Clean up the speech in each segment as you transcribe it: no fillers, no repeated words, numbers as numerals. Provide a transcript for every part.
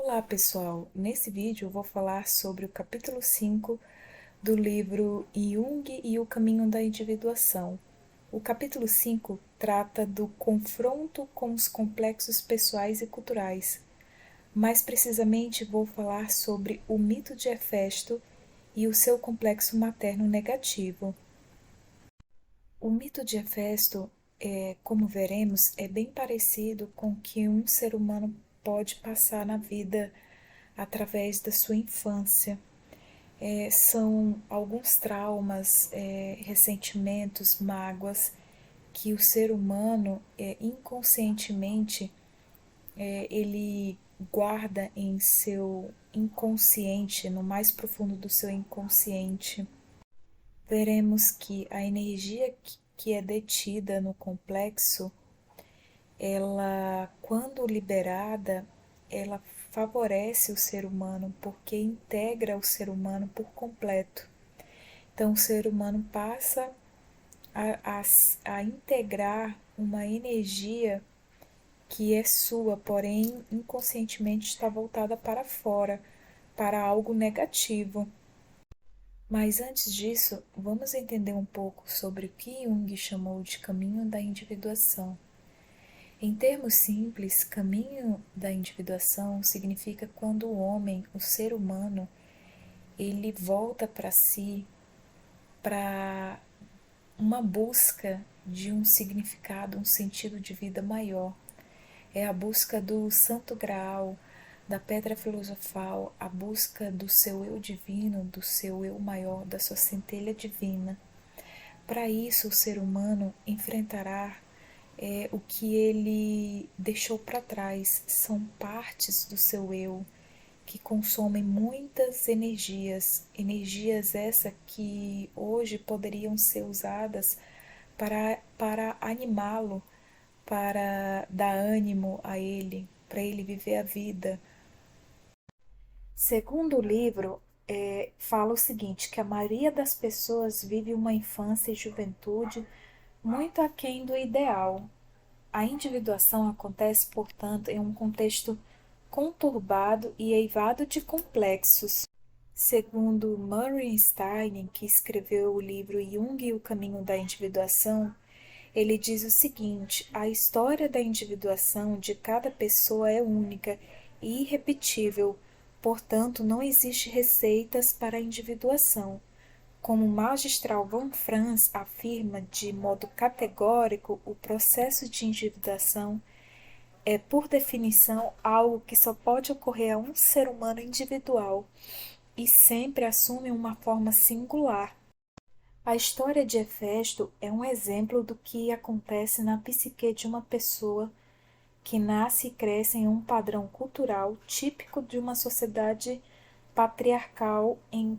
Olá pessoal, nesse vídeo eu vou falar sobre o capítulo 5 do livro Jung e o Caminho da Individuação. O capítulo 5 trata do confronto com os complexos pessoais e culturais. Mais precisamente vou falar sobre o mito de Hefesto e o seu complexo materno negativo. O mito de Hefesto, como veremos, é bem parecido com o que um ser humano pode passar na vida através da sua infância. São alguns traumas, ressentimentos, mágoas que o ser humano inconscientemente ele guarda em seu inconsciente, no mais profundo do seu inconsciente. Veremos que a energia que é detida no complexo, ela, quando liberada, ela favorece o ser humano porque integra o ser humano por completo. Então, o ser humano passa a integrar uma energia que é sua, porém inconscientemente está voltada para fora, para algo negativo. Mas antes disso, vamos entender um pouco sobre o que Jung chamou de caminho da individuação. Em termos simples, caminho da individuação significa quando o homem, o ser humano, ele volta para si, para uma busca de um significado, um sentido de vida maior. É a busca do santo graal, da pedra filosofal, a busca do seu eu divino, do seu eu maior, da sua centelha divina. Para isso, o ser humano enfrentará o que ele deixou para trás, são partes do seu eu que consomem muitas energias, energias essas que hoje poderiam ser usadas para animá-lo, para dar ânimo a ele, para ele viver a vida. Segundo o livro, fala o seguinte, que a maioria das pessoas vive uma infância e juventude muito aquém do ideal. A individuação acontece, portanto, em um contexto conturbado e eivado de complexos. Segundo Murray Stein, que escreveu o livro Jung e o Caminho da Individuação, ele diz o seguinte: a história da individuação de cada pessoa é única e irrepetível, portanto, não existe receitas para a individuação. Como o magistral Von Franz afirma de modo categórico, o processo de individuação é, por definição, algo que só pode ocorrer a um ser humano individual e sempre assume uma forma singular. A história de Hefesto é um exemplo do que acontece na psique de uma pessoa que nasce e cresce em um padrão cultural típico de uma sociedade patriarcal em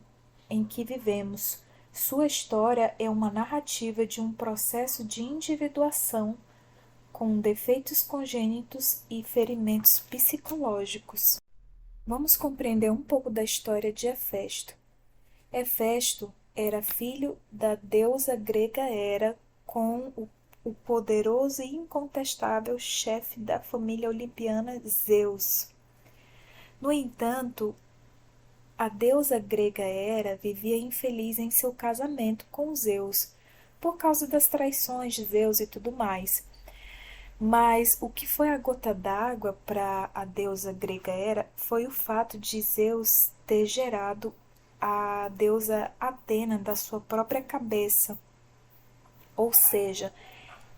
que vivemos. Sua história é uma narrativa de um processo de individuação com defeitos congênitos e ferimentos psicológicos. Vamos compreender um pouco da história de Hefesto. Hefesto era filho da deusa grega Hera com o poderoso e incontestável chefe da família olimpiana Zeus. No entanto, a deusa grega Hera vivia infeliz em seu casamento com Zeus, por causa das traições de Zeus e tudo mais. Mas o que foi a gota d'água para a deusa grega Hera foi o fato de Zeus ter gerado a deusa Atena da sua própria cabeça. Ou seja,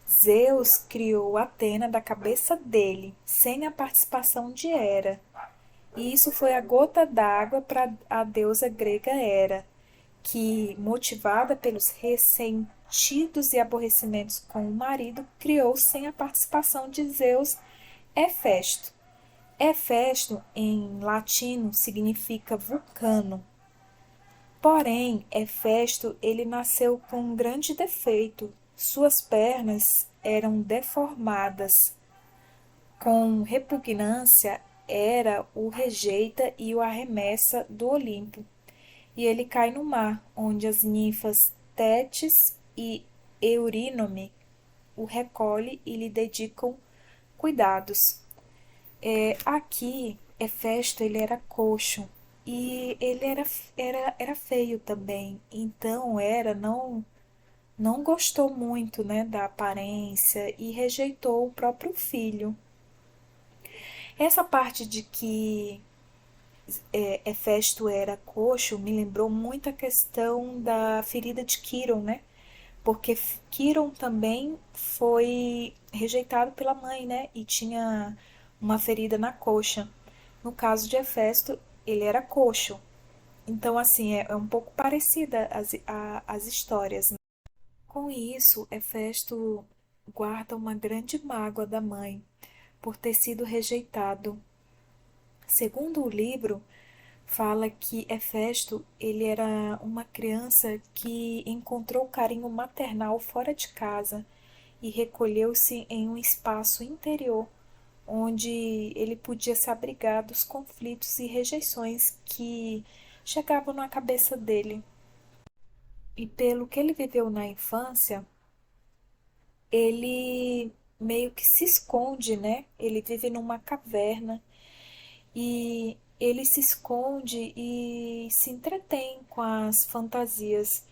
Zeus criou Atena da cabeça dele, sem a participação de Hera. E isso foi a gota d'água para a deusa grega Hera, que, motivada pelos ressentidos e aborrecimentos com o marido, criou sem a participação de Zeus Hefesto. Hefesto, em latino, significa vulcano. Porém, Hefesto ele nasceu com um grande defeito. Suas pernas eram deformadas. Com repugnância, Hera o rejeita e o arremessa do Olimpo. E ele cai no mar, onde as ninfas Tétis e Eurínome o recolhem e lhe dedicam cuidados. Aqui Hefesto, ele era coxo e ele era feio também. Então, não gostou muito, né, da aparência e rejeitou o próprio filho. Essa parte de que Hefesto era coxo me lembrou muito a questão da ferida de Quiron, né? Porque Quiron também foi rejeitado pela mãe, né? E tinha uma ferida na coxa. No caso de Hefesto, ele era coxo. Então, assim, é um pouco parecida as histórias, né? Com isso, Hefesto guarda uma grande mágoa da mãe por ter sido rejeitado. Segundo o livro, fala que Hefesto, ele era uma criança que encontrou carinho maternal fora de casa e recolheu-se em um espaço interior onde ele podia se abrigar dos conflitos e rejeições que chegavam na cabeça dele. E pelo que ele viveu na infância, ele meio que se esconde, né? Ele vive numa caverna e ele se esconde e se entretém com as fantasias.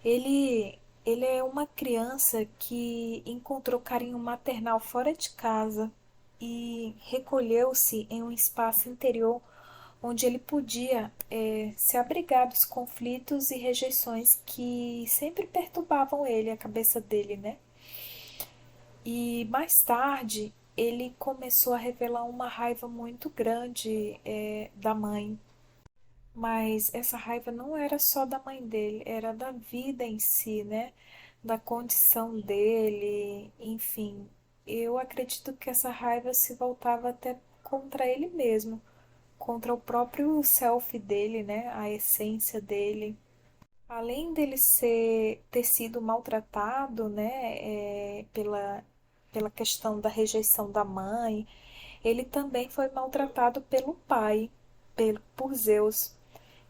Ele é uma criança que encontrou carinho maternal fora de casa e recolheu-se em um espaço interior onde ele podia se abrigar dos conflitos e rejeições que sempre perturbavam ele, a cabeça dele, né? E mais tarde ele começou a revelar uma raiva muito grande da mãe. Mas essa raiva não era só da mãe dele, era da vida em si, né? Da condição dele, enfim. Eu acredito que essa raiva se voltava até contra ele mesmo, contra o próprio self dele, né? A essência dele. Além dele ter sido maltratado, né, pela questão da rejeição da mãe, ele também foi maltratado pelo pai, por Zeus.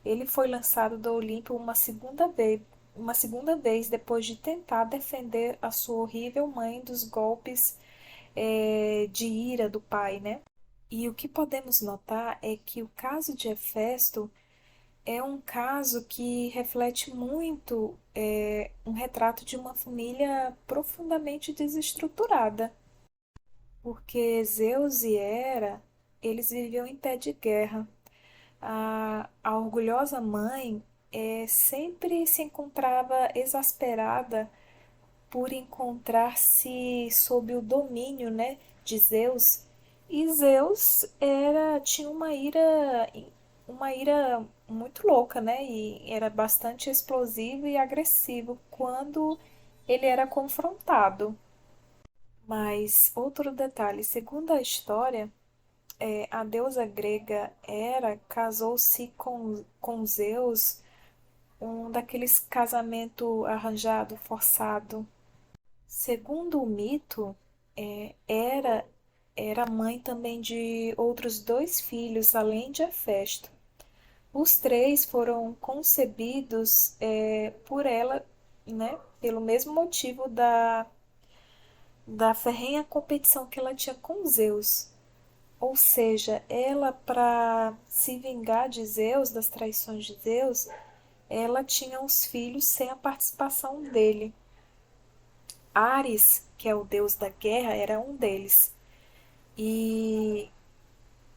Ele foi lançado do Olimpo uma segunda vez depois de tentar defender a sua horrível mãe dos golpes de ira do pai, né? E o que podemos notar é que o caso de Hefesto é um caso que reflete muito um retrato de uma família profundamente desestruturada, porque Zeus e Hera, eles viviam em pé de guerra. A orgulhosa mãe sempre se encontrava exasperada por encontrar-se sob o domínio, né, de Zeus. E Zeus tinha uma ira muito louca, né? E era bastante explosivo e agressivo quando ele era confrontado. Mas outro detalhe, segundo a história, a deusa grega Hera casou-se com Zeus, um daqueles casamento arranjado, forçado. Segundo o mito, Hera era mãe também de outros dois filhos, além de Hefesto. Os três foram concebidos por ela, né, pelo mesmo motivo da ferrenha competição que ela tinha com Zeus. Ou seja, ela, para se vingar de Zeus, das traições de Zeus, ela tinha os filhos sem a participação dele. Ares, que é o deus da guerra, era um deles. E,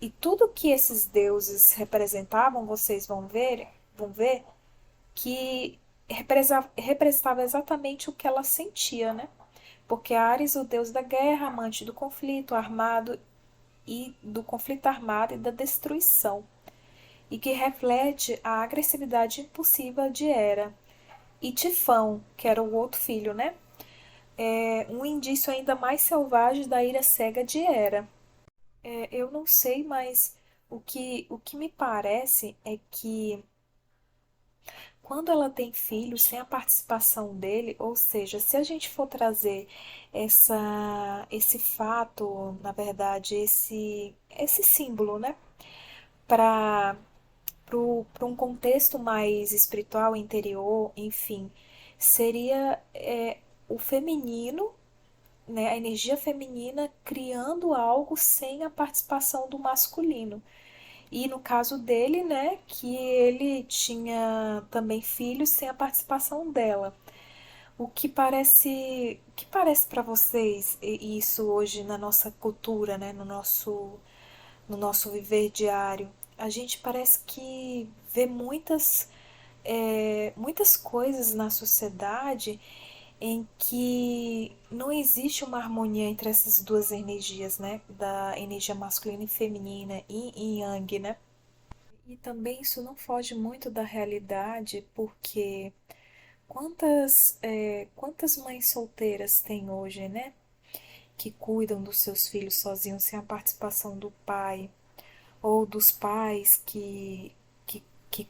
e tudo que esses deuses representavam, vocês vão ver que representava exatamente o que ela sentia, né? Porque Ares, o deus da guerra, amante do conflito armado e do conflito armado e da destruição, e que reflete a agressividade impulsiva de Hera. E Tifão, que era o outro filho, né? É um indício ainda mais selvagem da ira cega de Hera. Eu não sei, mas o que me parece é que quando ela tem filhos sem a participação dele, ou seja, se a gente for trazer esse fato, na verdade, esse símbolo, né, para um contexto mais espiritual, interior, enfim, seria o feminino né, a energia feminina criando algo sem a participação do masculino. E no caso dele, né, que ele tinha também filhos sem a participação dela. O que parece para vocês isso hoje na nossa cultura, né, no nosso viver diário? A gente parece que vê muitas coisas na sociedade em que não existe uma harmonia entre essas duas energias, né? Da energia masculina e feminina, yin e yang, né? E também isso não foge muito da realidade, porque quantas mães solteiras tem hoje, né? Que cuidam dos seus filhos sozinhos, sem a participação do pai, ou dos pais que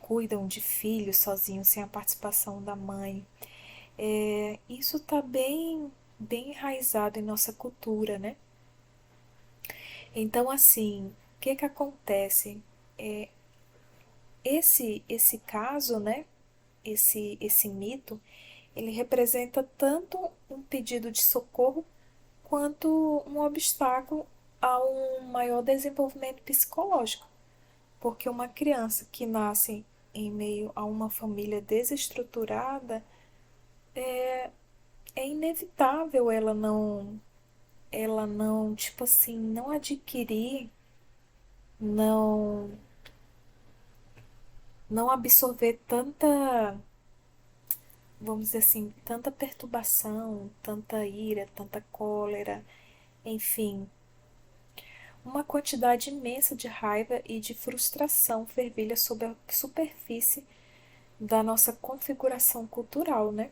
cuidam de filhos sozinhos, sem a participação da mãe. Isso está bem enraizado em nossa cultura, né? Então, assim, o que que acontece? Esse caso, né? Esse mito, ele representa tanto um pedido de socorro quanto um obstáculo a um maior desenvolvimento psicológico, porque uma criança que nasce em meio a uma família desestruturada, é inevitável ela não, tipo assim, não adquirir, não não absorver tanta, vamos dizer assim, tanta perturbação, tanta ira, tanta cólera, enfim, uma quantidade imensa de raiva e de frustração fervilha sob a superfície da nossa configuração cultural, né?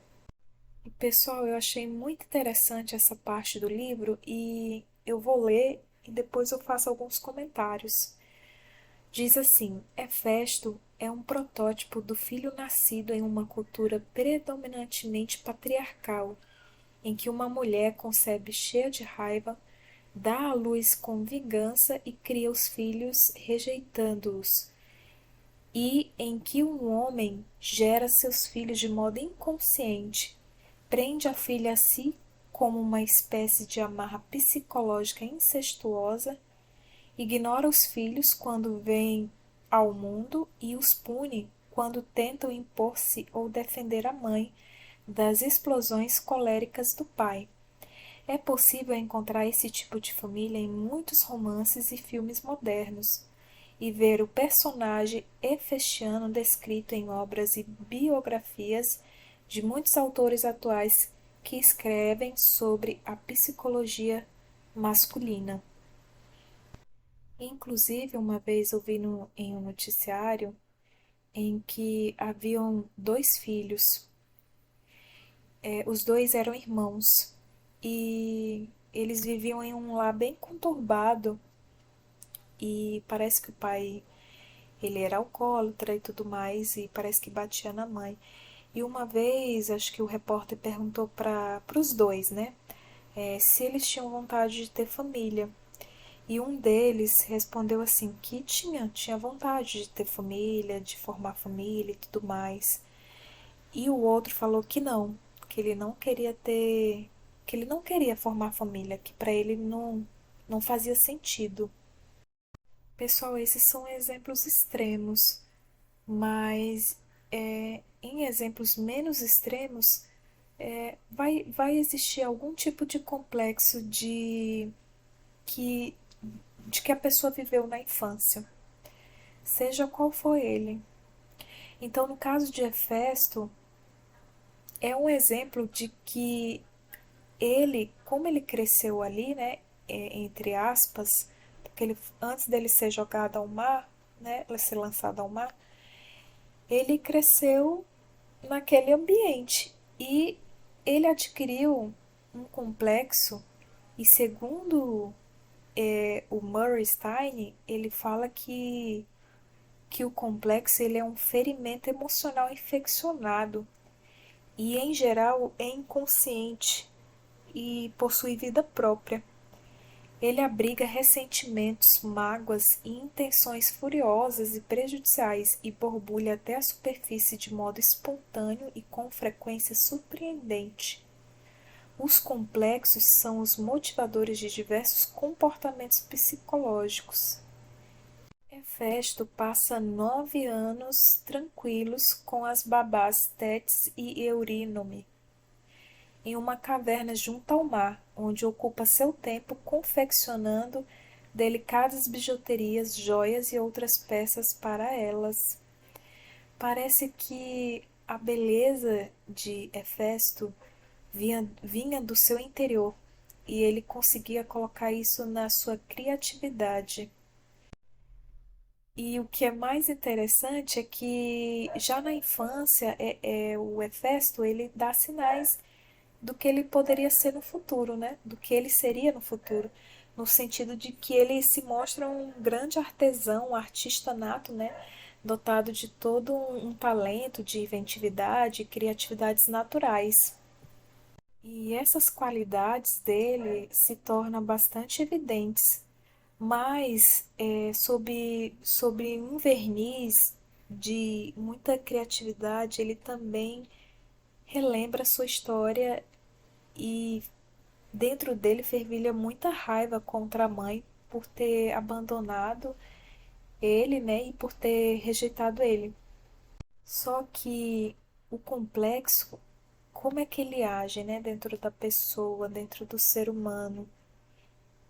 E, pessoal, eu achei muito interessante essa parte do livro e eu vou ler e depois eu faço alguns comentários. Diz assim: Hefesto é um protótipo do filho nascido em uma cultura predominantemente patriarcal, em que uma mulher concebe cheia de raiva, dá à luz com vingança e cria os filhos rejeitando-os, e em que um homem gera seus filhos de modo inconsciente, prende a filha a si como uma espécie de amarra psicológica incestuosa, ignora os filhos quando vêm ao mundo e os pune quando tentam impor-se ou defender a mãe das explosões coléricas do pai. É possível encontrar esse tipo de família em muitos romances e filmes modernos, e ver o personagem hefestiano descrito em obras e biografias de muitos autores atuais que escrevem sobre a psicologia masculina. Inclusive, uma vez eu vi em um noticiário em que haviam dois filhos, os dois eram irmãos e eles viviam em um lar bem conturbado e parece que o pai ele era alcoólatra e tudo mais e parece que batia na mãe. E uma vez, acho que o repórter perguntou para os dois, né, se eles tinham vontade de ter família. E um deles respondeu assim que tinha vontade de ter família, de formar família e tudo mais. E o outro falou que ele não queria ter, que ele não queria formar família, que para ele não fazia sentido. Pessoal, esses são exemplos extremos, mas em exemplos menos extremos, vai existir algum tipo de complexo que, de que a pessoa viveu na infância, seja qual for ele. Então, no caso de Hefesto, é um exemplo de que ele, como ele cresceu ali, né, entre aspas, porque antes dele ser jogado ao mar, né, ser lançado ao mar, ele cresceu naquele ambiente e ele adquiriu um complexo e segundo o Murray Stein, ele fala que o complexo ele é um ferimento emocional infeccionado e em geral é inconsciente e possui vida própria. Ele abriga ressentimentos, mágoas e intenções furiosas e prejudiciais e borbulha até a superfície de modo espontâneo e com frequência surpreendente. Os complexos são os motivadores de diversos comportamentos psicológicos. Hefesto passa 9 anos tranquilos com as babás Tétis e Eurínome em uma caverna junto ao mar, onde ocupa seu tempo confeccionando delicadas bijuterias, joias e outras peças para elas. Parece que a beleza de Hefesto vinha do seu interior e ele conseguia colocar isso na sua criatividade. E o que é mais interessante é que já na infância o Hefesto ele dá sinais do que ele poderia ser no futuro, né? Do que ele seria no futuro, no sentido de que ele se mostra um grande artesão, um artista nato, né? Dotado de todo um talento de inventividade e criatividades naturais. E essas qualidades dele se tornam bastante evidentes, mas sob um verniz de muita criatividade, ele também relembra sua história e dentro dele fervilha muita raiva contra a mãe por ter abandonado ele, né, e por ter rejeitado ele. Só que o complexo, como é que ele age, né, dentro da pessoa, dentro do ser humano?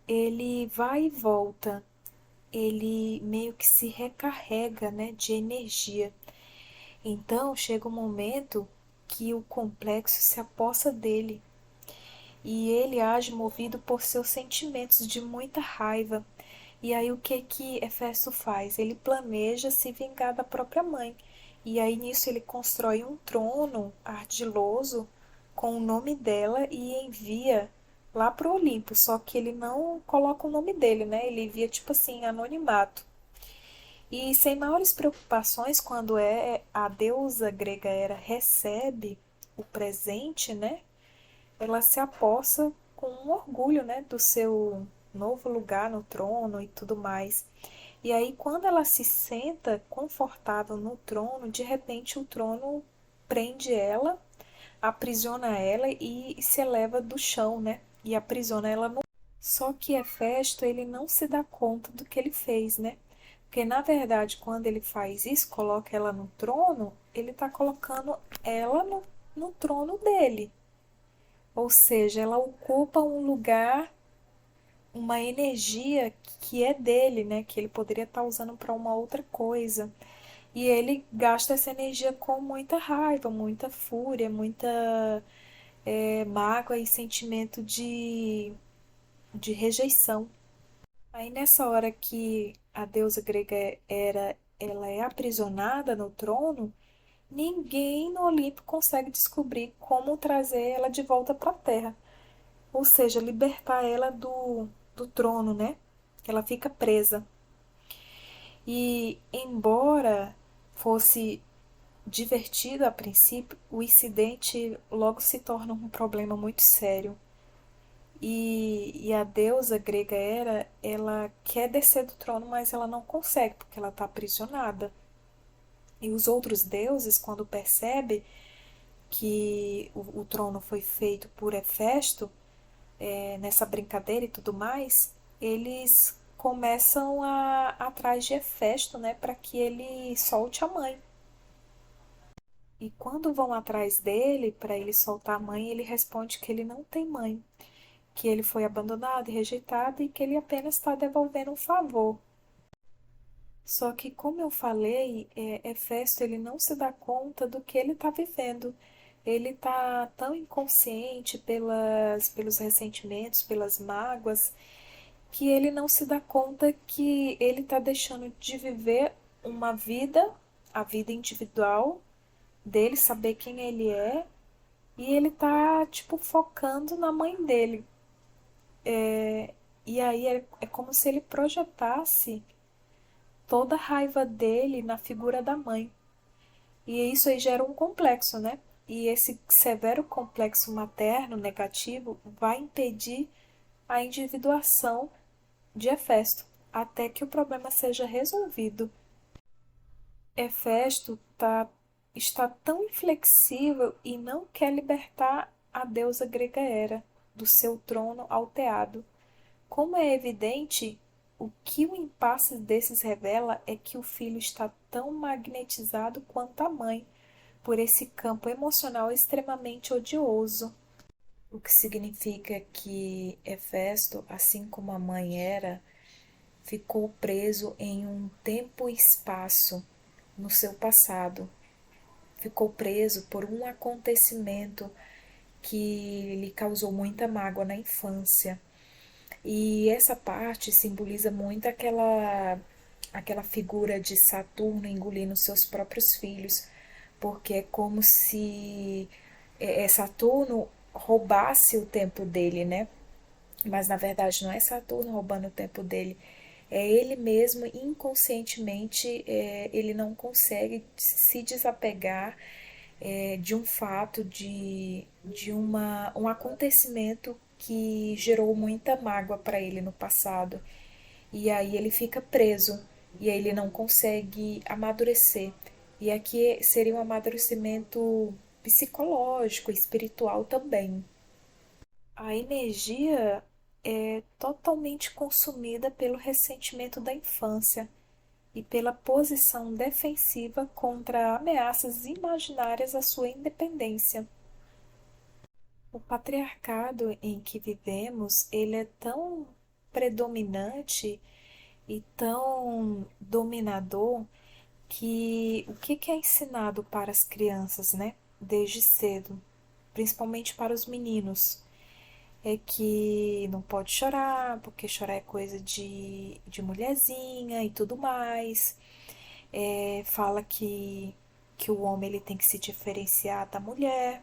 Ele vai e volta, ele meio que se recarrega, né, de energia. Então chega um momento que o complexo se apossa dele e ele age movido por seus sentimentos de muita raiva. E aí o que que Hefesto faz? Ele planeja se vingar da própria mãe. E aí nisso ele constrói um trono ardiloso com o nome dela e envia lá pro Olimpo. Só que ele não coloca o nome dele, né? Ele envia tipo assim, anonimato. E sem maiores preocupações, quando a deusa grega Hera recebe o presente, né? Ela se apossa com um orgulho, né, do seu novo lugar no trono e tudo mais. E aí, quando ela se senta confortável no trono, de repente o trono prende ela, aprisiona ela e se eleva do chão, né? E aprisiona ela no. Só que Hefesto, ele não se dá conta do que ele fez, né? Porque na verdade, quando ele faz isso, coloca ela no trono, ele está colocando ela no trono dele. Ou seja, ela ocupa um lugar, uma energia que é dele, né? Que ele poderia estar usando para uma outra coisa. E ele gasta essa energia com muita raiva, muita fúria, muita mágoa e sentimento de rejeição. Aí nessa hora que a deusa grega ela é aprisionada no trono, ninguém no Olimpo consegue descobrir como trazer ela de volta para a Terra. Ou seja, libertar ela do trono, né? Ela fica presa. E embora fosse divertido a princípio, o incidente logo se torna um problema muito sério. E a deusa grega Hera, ela quer descer do trono, mas ela não consegue, porque ela está aprisionada. E os outros deuses, quando percebem que o trono foi feito por Hefesto, nessa brincadeira e tudo mais, eles começam a atrás de Hefesto, né, para que ele solte a mãe. E quando vão atrás dele para ele soltar a mãe, ele responde que ele não tem mãe, que ele foi abandonado e rejeitado e que ele apenas está devolvendo um favor. Só que, como eu falei, Hefesto ele não se dá conta do que ele está vivendo. Ele está tão inconsciente pelos ressentimentos, pelas mágoas, que ele não se dá conta que ele está deixando de viver uma vida, a vida individual dele, saber quem ele é, e ele tá, tipo, focando na mãe dele. E aí é como se ele projetasse toda a raiva dele na figura da mãe. E isso aí gera um complexo, né? E esse severo complexo materno negativo vai impedir a individuação de Hefesto, até que o problema seja resolvido. Hefesto está tão inflexível e não quer libertar a deusa grega Hera, do seu trono alteado. Como é evidente, o que o impasse desses revela é que o filho está tão magnetizado quanto a mãe, por esse campo emocional extremamente odioso. O que significa que Hefesto, assim como a mãe era, ficou preso em um tempo e espaço no seu passado. Ficou preso por um acontecimento que lhe causou muita mágoa na infância. E essa parte simboliza muito aquela figura de Saturno engolindo seus próprios filhos, porque é como se Saturno roubasse o tempo dele, né? Mas na verdade não é Saturno roubando o tempo dele, é ele mesmo inconscientemente, ele não consegue se desapegar de um fato, um acontecimento que gerou muita mágoa para ele no passado. E aí ele fica preso, e aí ele não consegue amadurecer. E aqui seria um amadurecimento psicológico, espiritual também. A energia é totalmente consumida pelo ressentimento da infância e pela posição defensiva contra ameaças imaginárias à sua independência. O patriarcado em que vivemos, ele é tão predominante e tão dominador que o que é ensinado para as crianças, né, desde cedo, principalmente para os meninos, é que não pode chorar, porque chorar é coisa de mulherzinha e tudo mais. Fala que o homem ele tem que se diferenciar da mulher,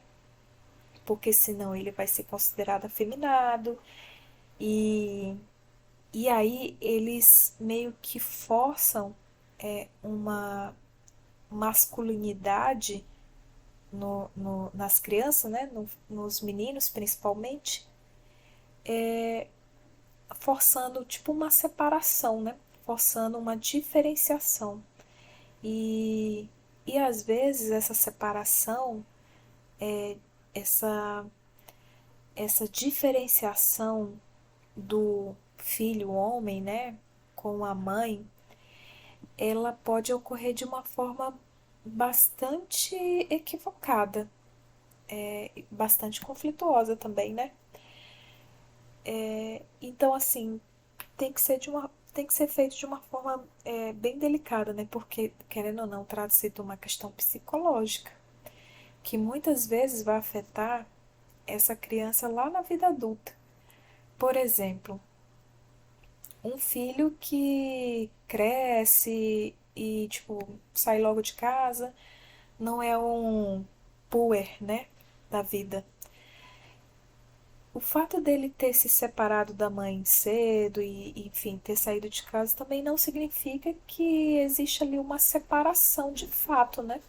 porque senão ele vai ser considerado afeminado. E, e aí eles meio que forçam uma masculinidade nas crianças, né? Nos meninos principalmente, forçando tipo uma separação, né? Forçando uma diferenciação. E, e às vezes essa separação, essa, essa diferenciação do filho homem, né, com a mãe, ela pode ocorrer de uma forma bastante equivocada, bastante conflituosa também, né? Então, assim, tem que ser feito de uma forma bem delicada, né? Porque, querendo ou não, trata-se de uma questão psicológica, que muitas vezes vai afetar essa criança lá na vida adulta. Por exemplo, um filho que cresce e, tipo, sai logo de casa, não é um puer, né, da vida. O fato dele ter se separado da mãe cedo e, enfim, ter saído de casa também não significa que existe ali uma separação de fato, né?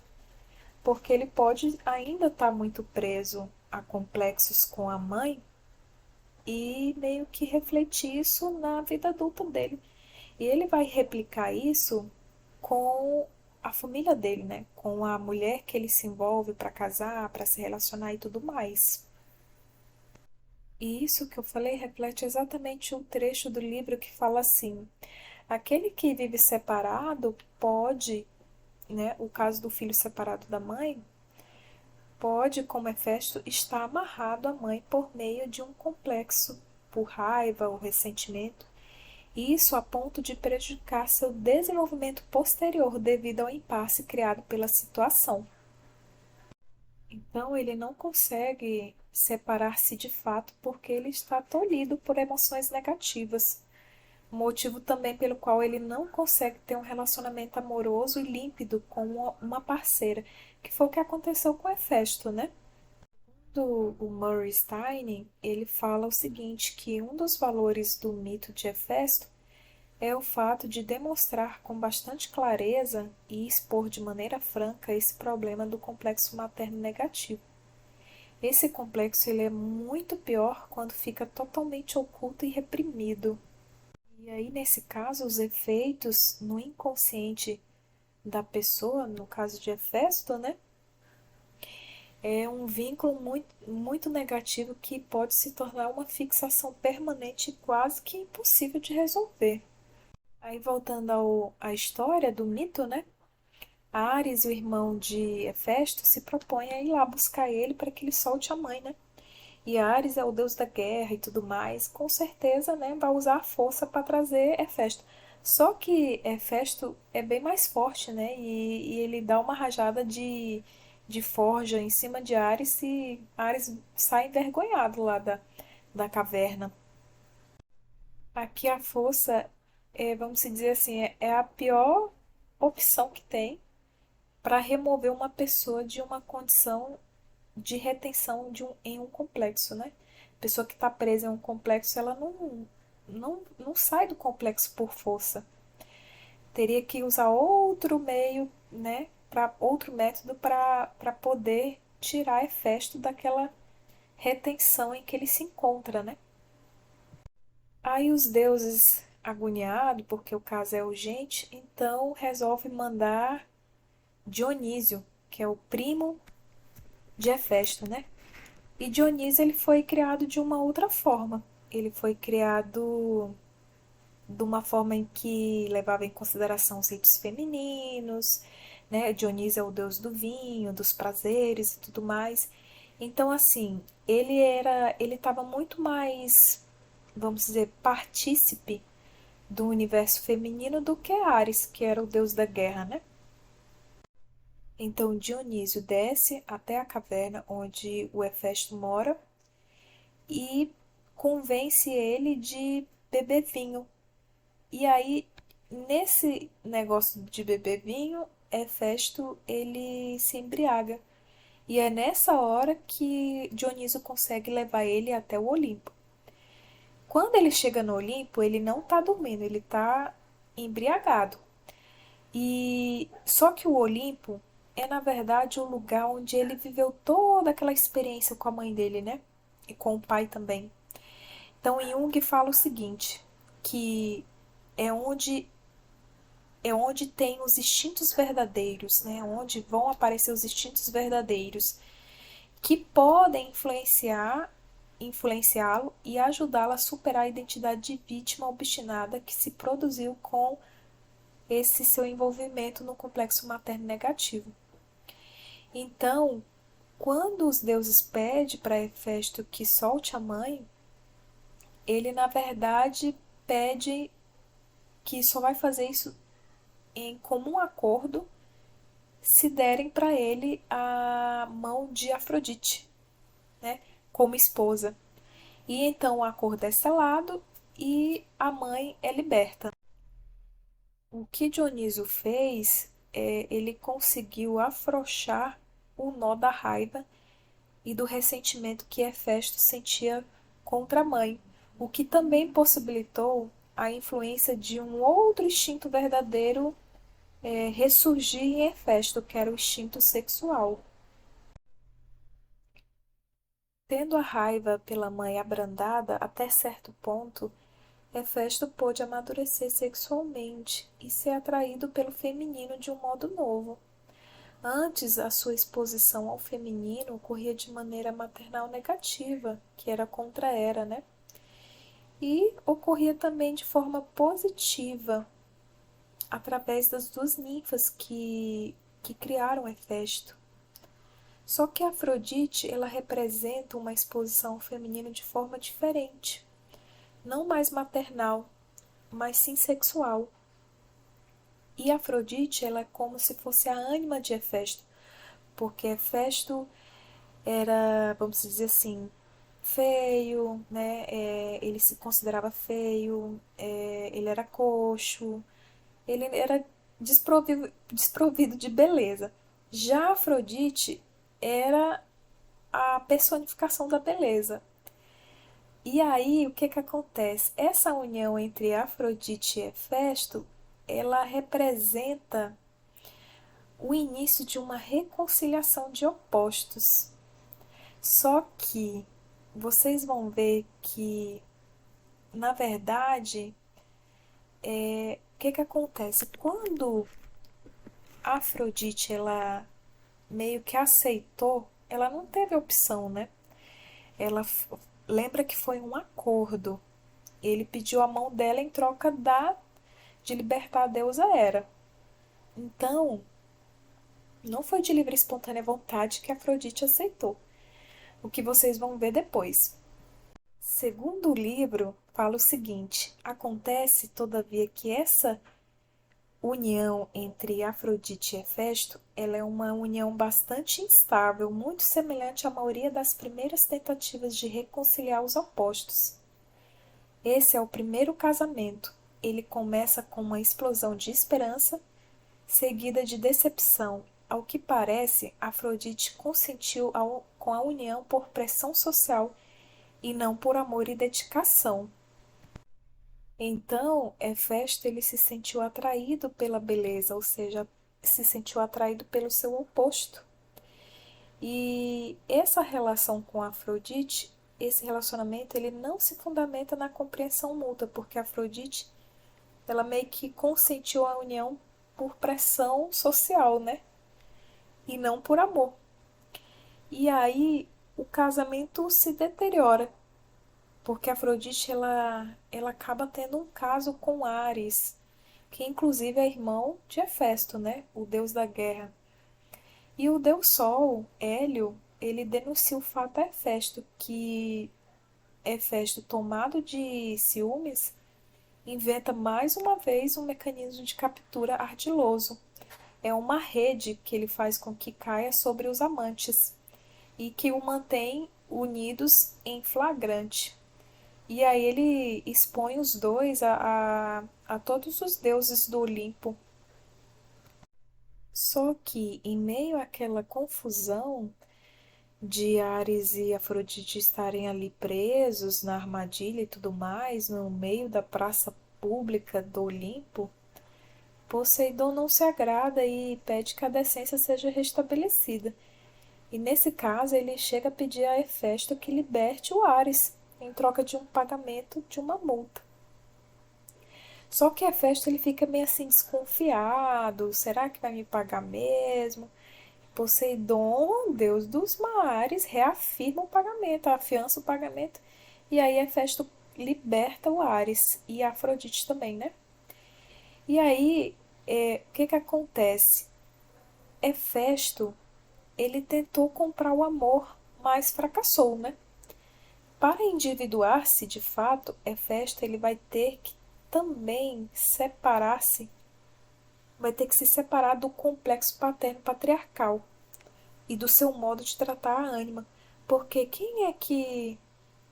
Porque ele pode ainda estar muito preso a complexos com a mãe e meio que refletir isso na vida adulta dele. E ele vai replicar isso com a família dele, né? Com a mulher que ele se envolve para casar, para se relacionar e tudo mais. E isso que eu falei reflete exatamente o trecho do livro que fala assim: aquele que vive separado pode, né, o caso do filho separado da mãe, pode, como Hefesto, estar amarrado à mãe por meio de um complexo, por raiva ou ressentimento, e isso a ponto de prejudicar seu desenvolvimento posterior devido ao impasse criado pela situação. Então, ele não consegue separar-se de fato porque ele está tolhido por emoções negativas. Motivo também pelo qual ele não consegue ter um relacionamento amoroso e límpido com uma parceira, que foi o que aconteceu com Hefesto, né? O Murray Stein, ele fala o seguinte, que um dos valores do mito de Hefesto é o fato de demonstrar com bastante clareza e expor de maneira franca esse problema do complexo materno negativo. Esse complexo ele é muito pior quando fica totalmente oculto e reprimido. E aí, nesse caso, os efeitos no inconsciente da pessoa, no caso de Hefesto, né? É um vínculo muito negativo que pode se tornar uma fixação permanente e quase que impossível de resolver. Aí voltando à história do mito, né? Ares, o irmão de Hefesto, se propõe a ir lá buscar ele para que ele solte a mãe, né? E Ares é o deus da guerra e tudo mais, com certeza, né, vai usar a força para trazer Hefesto. Só que Hefesto é bem mais forte, né? E ele dá uma rajada de forja em cima de Ares e Ares sai envergonhado lá da caverna. Aqui a força, vamos dizer assim, é a pior opção que tem para remover uma pessoa de uma condição de retenção em um complexo, né? A pessoa que está presa em um complexo, ela não sai do complexo por força. Teria que usar outro meio, né? Outro método para poder tirar Hefesto daquela retenção em que ele se encontra, né? Aí os deuses, agoniados, porque o caso é urgente, então resolve mandar Dionísio, que é o primo de Hefesto, né? E Dionísio ele foi criado de uma outra forma. Ele foi criado de uma forma em que levava em consideração os ritos femininos, né? Dionísio é o deus do vinho, dos prazeres e tudo mais. Então, assim, ele estava muito mais, vamos dizer, partícipe do universo feminino do que Ares, que era o deus da guerra, né? Então Dionísio desce até a caverna onde o Hefesto mora e convence ele de beber vinho. E aí, nesse negócio de beber vinho, Hefesto ele se embriaga. E é nessa hora que Dionísio consegue levar ele até o Olimpo. Quando ele chega no Olimpo, ele não está dormindo, ele está embriagado. E só que o Olimpo é na verdade o lugar onde ele viveu toda aquela experiência com a mãe dele, né? E com o pai também. Então Jung fala o seguinte, que é onde tem os instintos verdadeiros, né? Onde vão aparecer os instintos verdadeiros que podem influenciá-lo e ajudá-lo a superar a identidade de vítima obstinada que se produziu com esse seu envolvimento no complexo materno negativo. Então, quando os deuses pedem para Hefesto que solte a mãe, ele na verdade pede que só vai fazer isso em comum acordo se derem para ele a mão de Afrodite, né, como esposa. E então o acordo é selado e a mãe é liberta. O que Dionísio fez ele conseguiu afrouxar o nó da raiva e do ressentimento que Hefesto sentia contra a mãe, o que também possibilitou a influência de um outro instinto verdadeiro ressurgir em Hefesto, que era o instinto sexual. Tendo a raiva pela mãe abrandada até certo ponto, Hefesto pôde amadurecer sexualmente e ser atraído pelo feminino de um modo novo. Antes, a sua exposição ao feminino ocorria de maneira maternal negativa, que era contra Hera, né? E ocorria também de forma positiva, através das duas ninfas que criaram Hefesto. Só que Afrodite, ela representa uma exposição feminina de forma diferente, não mais maternal, mas sim sexual. E Afrodite, ela é como se fosse a ânima de Hefesto, porque Hefesto era, vamos dizer assim, feio, né? Ele se considerava feio, ele era coxo, ele era desprovido de beleza. Já Afrodite era a personificação da beleza. E aí, o que que acontece? Essa união entre Afrodite e Hefesto, ela representa o início de uma reconciliação de opostos. Só que vocês vão ver que, na verdade, o que que acontece? Quando Afrodite ela meio que aceitou, ela não teve opção, né? Ela lembra que foi um acordo. Ele pediu a mão dela em troca de libertar a deusa Hera. Então, não foi de livre e espontânea vontade que Afrodite aceitou, o que vocês vão ver depois. Segundo o livro, fala o seguinte: acontece, todavia, que essa união entre Afrodite e Hefesto, ela é uma união bastante instável, muito semelhante à maioria das primeiras tentativas de reconciliar os opostos. Esse é o primeiro casamento. Ele começa com uma explosão de esperança, seguida de decepção. Ao que parece, Afrodite consentiu com a união por pressão social e não por amor e dedicação. Então, Hefesto ele se sentiu atraído pela beleza, ou seja, se sentiu atraído pelo seu oposto. E essa relação com Afrodite, esse relacionamento, ele não se fundamenta na compreensão mútua, porque Afrodite, ela meio que consentiu a união por pressão social, né? E não por amor. E aí o casamento se deteriora, porque Afrodite ela acaba tendo um caso com Ares, que inclusive é irmão de Hefesto, né? O deus da guerra. E o deus Sol, Hélio, ele denuncia o fato a Hefesto, que Hefesto, tomado de ciúmes, inventa mais uma vez um mecanismo de captura ardiloso. É uma rede que ele faz com que caia sobre os amantes e que o mantém unidos em flagrante. E aí ele expõe os dois a todos os deuses do Olimpo. Só que, em meio àquela confusão de Ares e Afrodite estarem ali presos na armadilha e tudo mais, no meio da praça pública do Olimpo, Poseidon não se agrada e pede que a decência seja restabelecida. E nesse caso, ele chega a pedir a Hefesto que liberte o Ares, em troca de um pagamento de uma multa. Só que Hefesto ele fica meio assim desconfiado, será que vai me pagar mesmo? Poseidon, deus dos mares, reafirma o pagamento, afiança o pagamento, e aí Hefesto liberta o Ares e a Afrodite também, né? E aí, o que que acontece? Hefesto, ele tentou comprar o amor, mas fracassou, né? Para individuar-se de fato, Hefesto ele vai ter que também separar-se, vai ter que se separar do complexo paterno patriarcal e do seu modo de tratar a ânima. Porque quem é que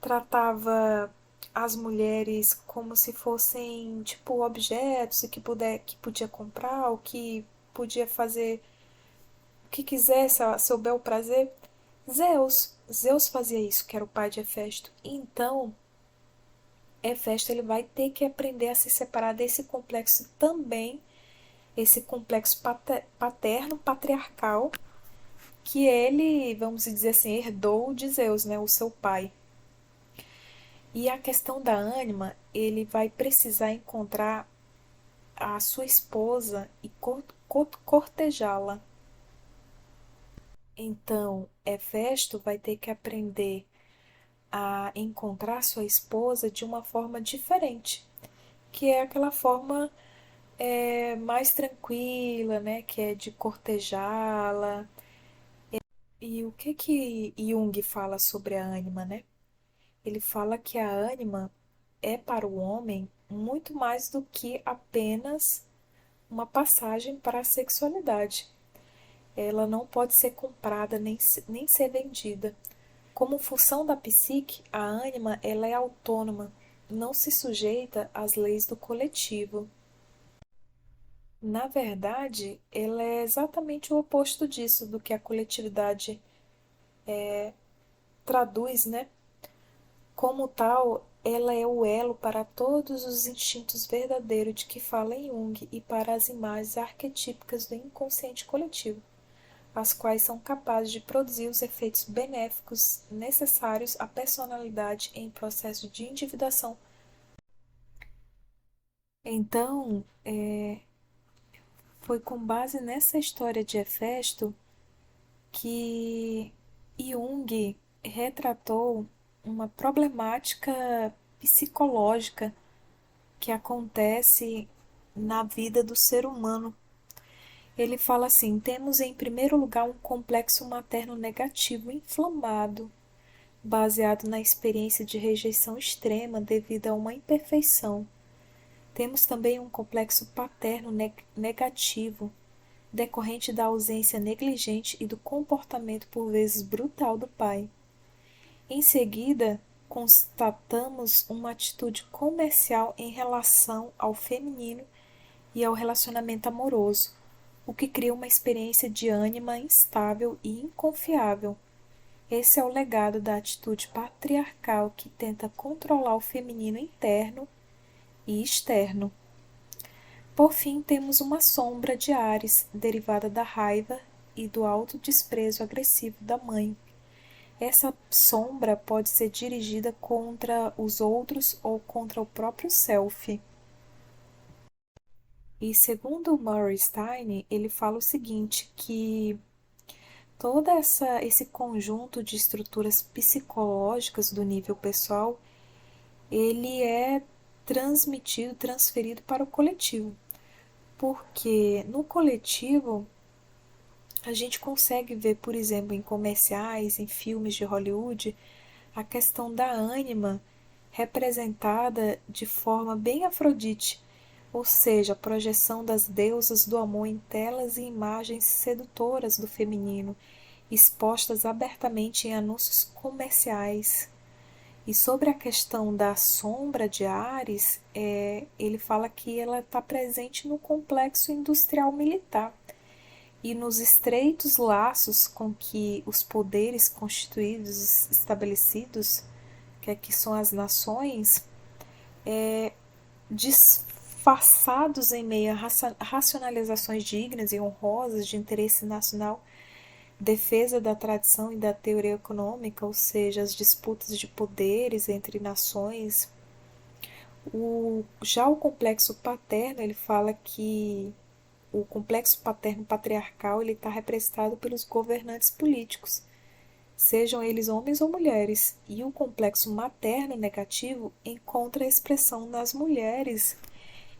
tratava as mulheres como se fossem tipo objetos e que podia comprar, o que podia fazer o que quisesse a seu bel prazer? Zeus fazia isso, que era o pai de Hefesto. Então, Hefesto ele vai ter que aprender a se separar desse complexo também, esse complexo paterno patriarcal que ele, vamos dizer assim, herdou de Zeus, né, o seu pai. E a questão da ânima, ele vai precisar encontrar a sua esposa e cortejá-la. Então, Hefesto vai ter que aprender a encontrar sua esposa de uma forma diferente, que é aquela forma mais tranquila, né, que é de cortejá-la. E o que que Jung fala sobre a ânima, né? Ele fala que a ânima é para o homem muito mais do que apenas uma passagem para a sexualidade. Ela não pode ser comprada nem ser vendida. Como função da psique, a ânima ela é autônoma, não se sujeita às leis do coletivo. Na verdade, ela é exatamente o oposto disso, do que a coletividade traduz, né? Como tal, ela é o elo para todos os instintos verdadeiros de que fala Jung e para as imagens arquetípicas do inconsciente coletivo, as quais são capazes de produzir os efeitos benéficos necessários à personalidade em processo de individuação. Então, foi com base nessa história de Hefesto que Jung retratou uma problemática psicológica que acontece na vida do ser humano. Ele fala assim: temos em primeiro lugar um complexo materno negativo inflamado, baseado na experiência de rejeição extrema devido a uma imperfeição. Temos também um complexo paterno negativo, decorrente da ausência negligente e do comportamento por vezes brutal do pai. Em seguida, constatamos uma atitude comercial em relação ao feminino e ao relacionamento amoroso, o que cria uma experiência de ânima instável e inconfiável. Esse é o legado da atitude patriarcal que tenta controlar o feminino interno e externo. Por fim, temos uma sombra de Ares, derivada da raiva e do autodesprezo agressivo da mãe. Essa sombra pode ser dirigida contra os outros ou contra o próprio self. E segundo Murray Stein, ele fala o seguinte, que esse conjunto de estruturas psicológicas do nível pessoal, ele é transmitido, transferido para o coletivo. Porque no coletivo a gente consegue ver, por exemplo, em comerciais, em filmes de Hollywood, a questão da ânima representada de forma bem Afrodite, ou seja, a projeção das deusas do amor em telas e imagens sedutoras do feminino, expostas abertamente em anúncios comerciais. E sobre a questão da sombra de Ares, ele fala que ela está presente no complexo industrial militar e nos estreitos laços com que os poderes constituídos, estabelecidos, que aqui são as nações, disfarçados em meio a racionalizações dignas e honrosas de interesse nacional, defesa da tradição e da teoria econômica, ou seja, as disputas de poderes entre nações. Já o complexo paterno, ele fala que o complexo paterno patriarcal ele está representado pelos governantes políticos, sejam eles homens ou mulheres, e o complexo materno negativo encontra expressão nas mulheres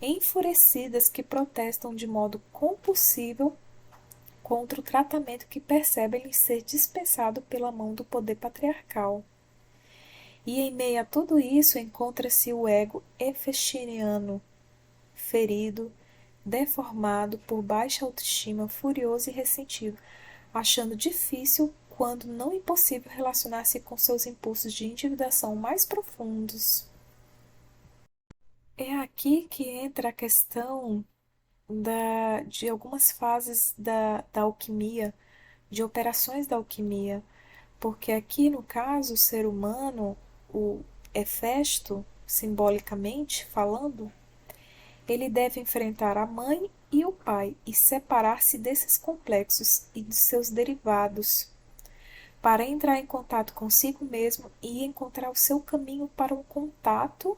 enfurecidas que protestam de modo compulsivo contra o tratamento que percebem ser dispensado pela mão do poder patriarcal. E em meio a tudo isso encontra-se o ego hefestiano, ferido, deformado por baixa autoestima, furioso e ressentido, achando difícil, quando não impossível, relacionar-se com seus impulsos de individuação mais profundos. É aqui que entra a questão de algumas fases da alquimia, de operações da alquimia, porque aqui no caso o ser humano, o Hefesto, simbolicamente falando, ele deve enfrentar a mãe e o pai e separar-se desses complexos e dos seus derivados, para entrar em contato consigo mesmo e encontrar o seu caminho para um contato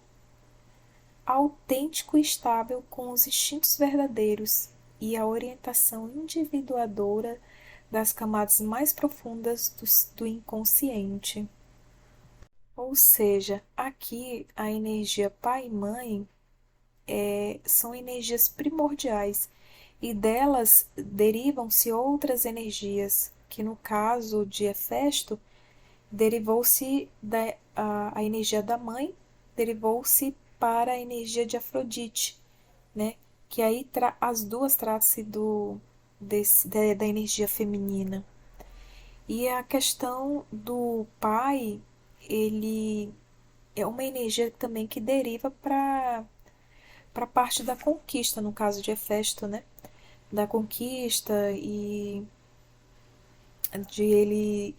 autêntico e estável com os instintos verdadeiros e a orientação individuadora das camadas mais profundas do inconsciente. Ou seja, aqui a energia pai e mãe são energias primordiais e delas derivam-se outras energias, que no caso de Hefesto, derivou-se a energia da mãe, derivou-se para a energia de Afrodite, né? Que aí as duas tratam-se da energia feminina. E a questão do pai, ele é uma energia também que deriva para a parte da conquista, no caso de Hefesto, né? Da conquista e de ele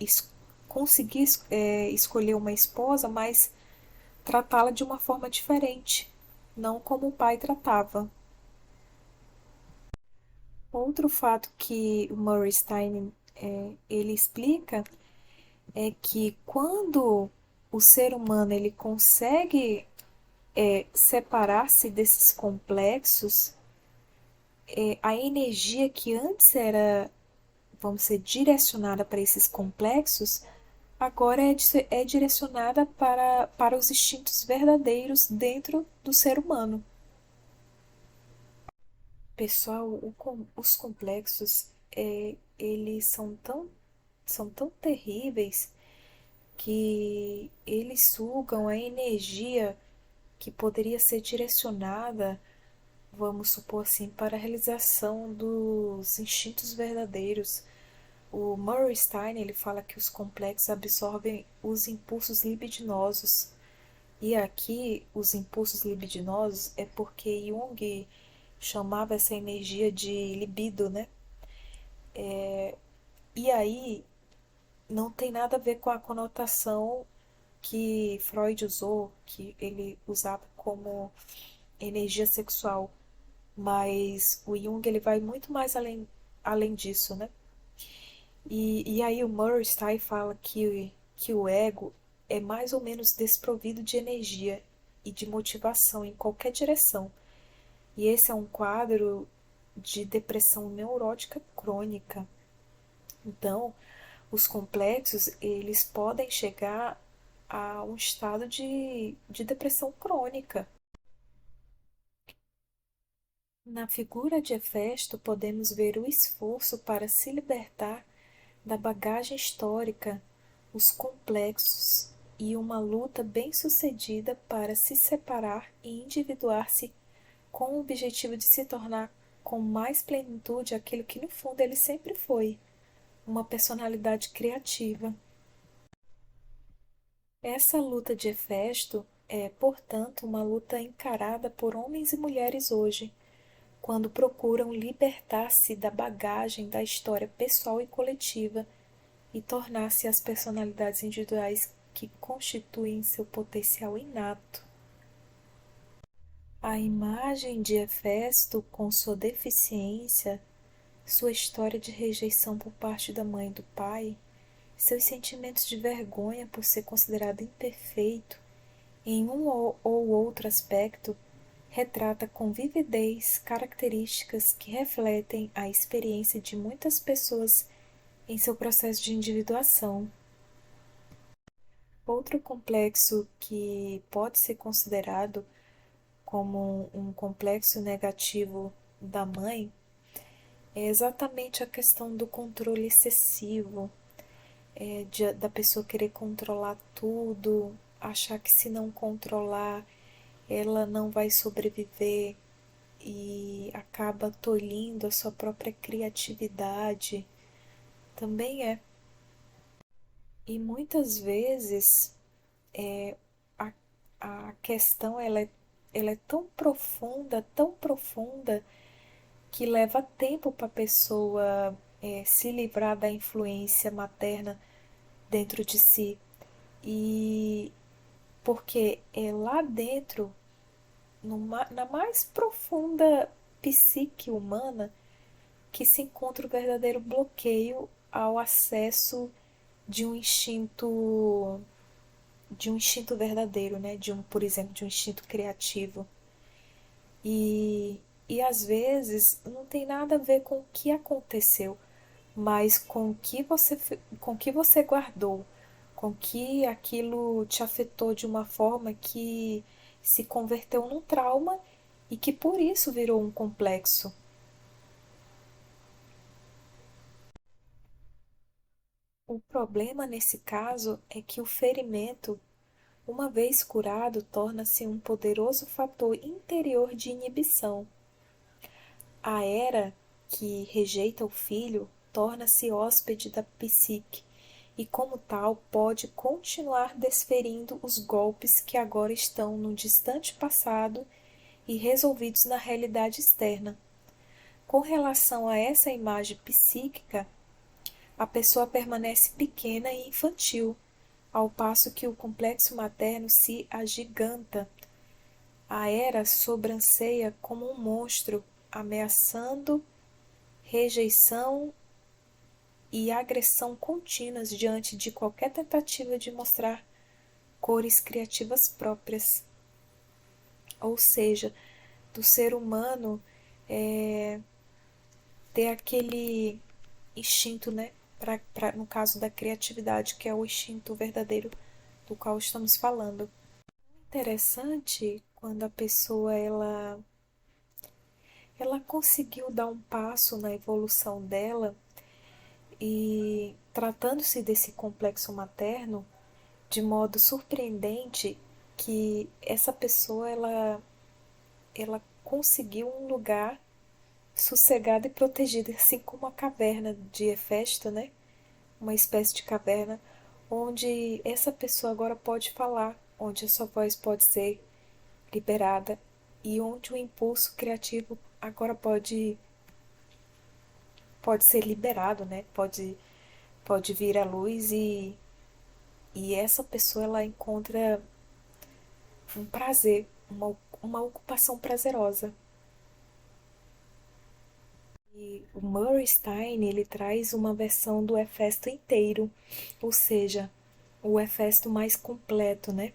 conseguir escolher uma esposa, mas tratá-la de uma forma diferente, não como o pai tratava. Outro fato que o Murray Stein ele explica é que quando o ser humano ele consegue separar-se desses complexos, a energia que antes era vamos ser direcionada para esses complexos, agora é direcionada para os instintos verdadeiros dentro do ser humano. Pessoal, os complexos, eles são tão terríveis que eles sugam a energia que poderia ser direcionada, vamos supor assim, para a realização dos instintos verdadeiros. O Murray Stein, ele fala que os complexos absorvem os impulsos libidinosos. E aqui, os impulsos libidinosos é porque Jung chamava essa energia de libido, né? E aí, não tem nada a ver com a conotação que Freud usou, que ele usava como energia sexual. Mas o Jung, ele vai muito mais além disso, né? E aí o Murray Stein fala que o ego é mais ou menos desprovido de energia e de motivação em qualquer direção. E esse é um quadro de depressão neurótica crônica. Então, os complexos, eles podem chegar a um estado de depressão crônica. Na figura de Hefesto, podemos ver o esforço para se libertar da bagagem histórica, os complexos e uma luta bem-sucedida para se separar e individuar-se com o objetivo de se tornar com mais plenitude aquilo que no fundo ele sempre foi, uma personalidade criativa. Essa luta de Hefesto é, portanto, uma luta encarada por homens e mulheres hoje, quando procuram libertar-se da bagagem da história pessoal e coletiva e tornar-se as personalidades individuais que constituem seu potencial inato. A imagem de Hefesto, com sua deficiência, sua história de rejeição por parte da mãe e do pai, seus sentimentos de vergonha por ser considerado imperfeito em um ou outro aspecto, retrata com vividez características que refletem a experiência de muitas pessoas em seu processo de individuação. Outro complexo que pode ser considerado como um complexo negativo da mãe é exatamente a questão do controle excessivo, da pessoa querer controlar tudo, achar que se não controlar ela não vai sobreviver e acaba tolhindo a sua própria criatividade. Também é. E muitas vezes a, a questão ela é tão profunda, que leva tempo para a pessoa se livrar da influência materna dentro de si. E porque é lá dentro, na mais profunda psique humana, que se encontra o verdadeiro bloqueio ao acesso de um instinto verdadeiro, né? Por exemplo, de um instinto criativo. E, e às vezes não tem nada a ver com o que aconteceu, mas com o que você guardou, com que aquilo te afetou de uma forma que se converteu num trauma e que por isso virou um complexo. O problema nesse caso é que o ferimento, uma vez curado, torna-se um poderoso fator interior de inibição. A Hera, que rejeita o filho, torna-se hóspede da psique e, como tal, pode continuar desferindo os golpes que agora estão no distante passado e resolvidos na realidade externa. Com relação a essa imagem psíquica, a pessoa permanece pequena e infantil, ao passo que o complexo materno se agiganta. A Hera sobranceia como um monstro, ameaçando rejeição e agressão contínuas diante de qualquer tentativa de mostrar cores criativas próprias. Ou seja, do ser humano ter instinto, né? No caso da criatividade, que é o instinto verdadeiro do qual estamos falando. Interessante quando a pessoa ela conseguiu dar um passo na evolução dela e tratando-se desse complexo materno de modo surpreendente que essa pessoa ela conseguiu um lugar sossegado e protegido, assim como a caverna de Hefesto, né? Uma espécie de caverna onde essa pessoa agora pode falar, onde a sua voz pode ser liberada e onde o impulso criativo agora pode ser liberado, né? Pode vir à luz e essa pessoa ela encontra um prazer, uma ocupação prazerosa. E o Murray Stein ele traz uma versão do Hefesto inteiro, ou seja, o Hefesto mais completo, né?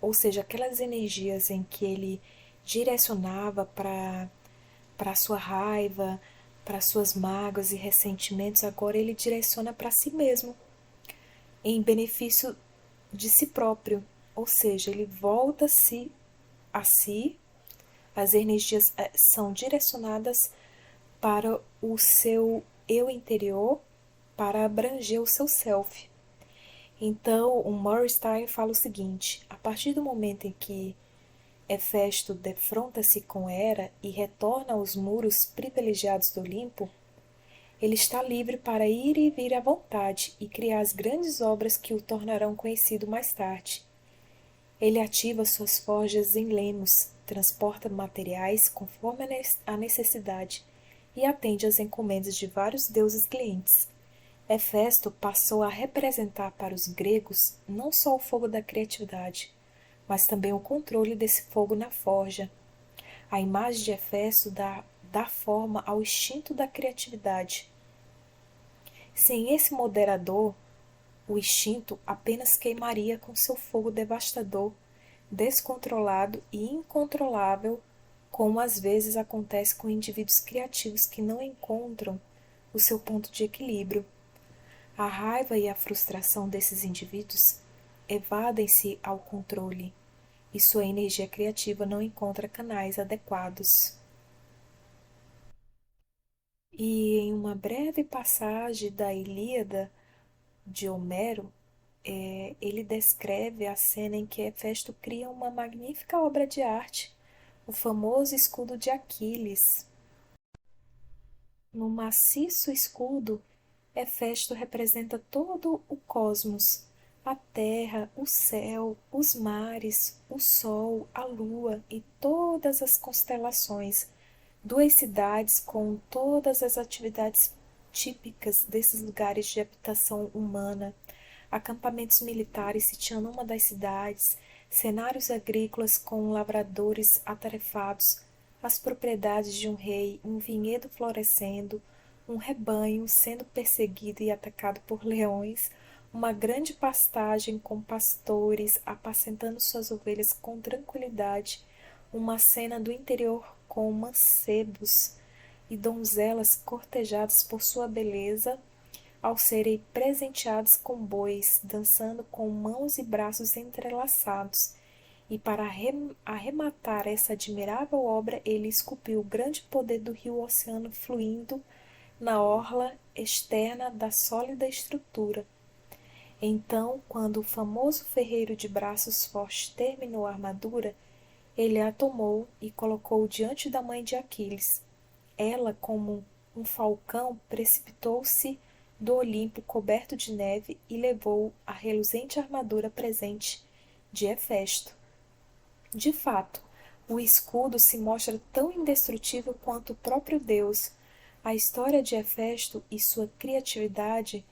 Ou seja, aquelas energias em que ele direcionava para a sua raiva, para suas mágoas e ressentimentos, agora ele direciona para si mesmo, em benefício de si próprio. Ou seja, ele volta-se a si, as energias são direcionadas para o seu eu interior, para abranger o seu self. Então, o Morgenstern fala o seguinte: a partir do momento em que Hefesto defronta-se com Hera e retorna aos muros privilegiados do Olimpo, ele está livre para ir e vir à vontade e criar as grandes obras que o tornarão conhecido mais tarde. Ele ativa suas forjas em Lemos, transporta materiais conforme a necessidade e atende às encomendas de vários deuses clientes. Hefesto passou a representar para os gregos não só o fogo da criatividade, mas também o controle desse fogo na forja. A imagem de Hefesto dá forma ao instinto da criatividade. Sem esse moderador, o instinto apenas queimaria com seu fogo devastador, descontrolado e incontrolável, como às vezes acontece com indivíduos criativos que não encontram o seu ponto de equilíbrio. A raiva e a frustração desses indivíduos evadem-se ao controle e sua energia criativa não encontra canais adequados. E em uma breve passagem da Ilíada de Homero, ele descreve a cena em que Hefesto cria uma magnífica obra de arte, o famoso escudo de Aquiles. No maciço escudo, Hefesto representa todo o cosmos, a terra, o céu, os mares, o sol, a lua e todas as constelações, duas cidades com todas as atividades típicas desses lugares de habitação humana, acampamentos militares sitiando uma das cidades, cenários agrícolas com lavradores atarefados, as propriedades de um rei, um vinhedo florescendo, um rebanho sendo perseguido e atacado por leões, uma grande pastagem com pastores apacentando suas ovelhas com tranquilidade, uma cena do interior com mancebos e donzelas cortejadas por sua beleza, ao serem presenteados com bois, dançando com mãos e braços entrelaçados. E para arrematar essa admirável obra, ele esculpiu o grande poder do rio Oceano fluindo na orla externa da sólida estrutura. Então, quando o famoso ferreiro de braços fortes terminou a armadura, ele a tomou e colocou diante da mãe de Aquiles. Ela, como um falcão, precipitou-se do Olimpo coberto de neve e levou a reluzente armadura presente de Hefesto. De fato, o escudo se mostra tão indestrutível quanto o próprio Deus. A história de Hefesto e sua criatividade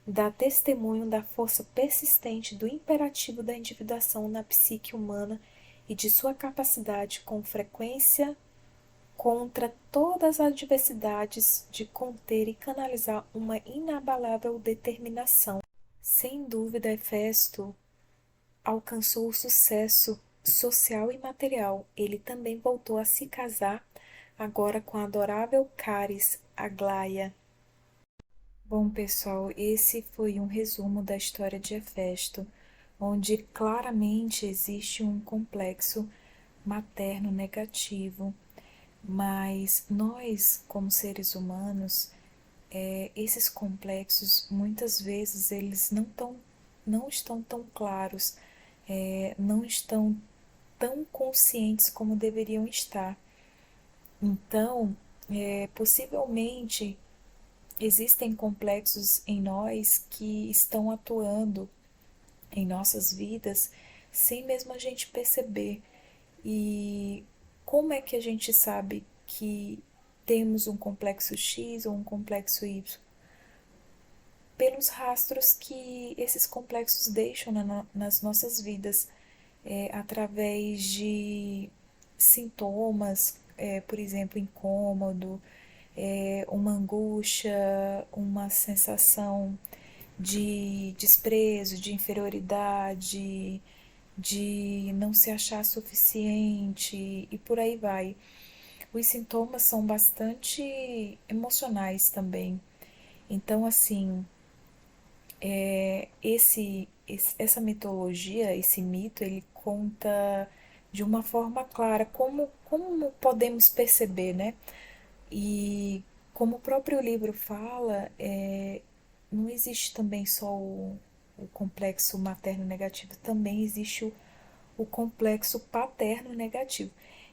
dá testemunho da força persistente do imperativo da individuação na psique humana e de sua capacidade, com frequência, contra todas as adversidades, de conter e canalizar uma inabalável determinação. Sem dúvida, Hefesto alcançou o sucesso social e material. Ele também voltou a se casar, agora com a adorável Caris Aglaia. Bom, pessoal, esse foi um resumo da história de Hefesto, onde claramente existe um complexo materno negativo, mas nós, como seres humanos, esses complexos, muitas vezes, eles não estão tão claros, não estão tão conscientes como deveriam estar. Então, possivelmente, existem complexos em nós que estão atuando em nossas vidas sem mesmo a gente perceber. E como é que a gente sabe que temos um complexo X ou um complexo Y? Pelos rastros que esses complexos deixam nas nossas vidas, através de sintomas, por exemplo, incômodo, uma angústia, uma sensação de desprezo, de inferioridade, de não se achar suficiente e por aí vai. Os sintomas são bastante emocionais também. Então, assim, essa mitologia, esse mito, ele conta de uma forma clara como podemos perceber, né? E como o próprio livro fala, não existe também só o complexo materno negativo, também existe o complexo paterno negativo.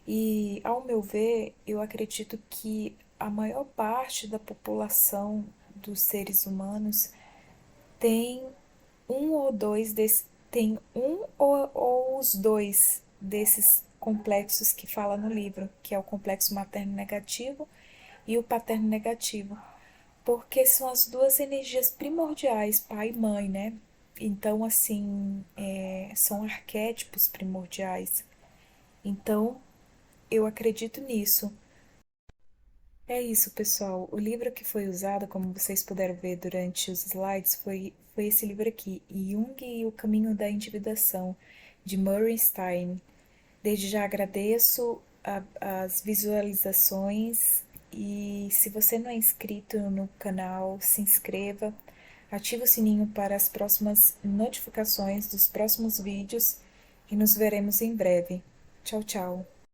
E, ao meu ver, eu acredito que a maior parte da população dos seres humanos tem um ou dois tem um ou os dois desses complexos que fala no livro, que é o complexo materno negativo e o paterno negativo, porque são as duas energias primordiais, pai e mãe, né? Então, assim, são arquétipos primordiais. Então, eu acredito nisso. É isso, pessoal. O livro que foi usado, como vocês puderam ver durante os slides, foi esse livro aqui, Jung e o Caminho da Individuação, de Murray Stein. Desde já agradeço as visualizações e se você não é inscrito no canal, se inscreva, ative o sininho para as próximas notificações dos próximos vídeos e nos veremos em breve. Tchau, tchau.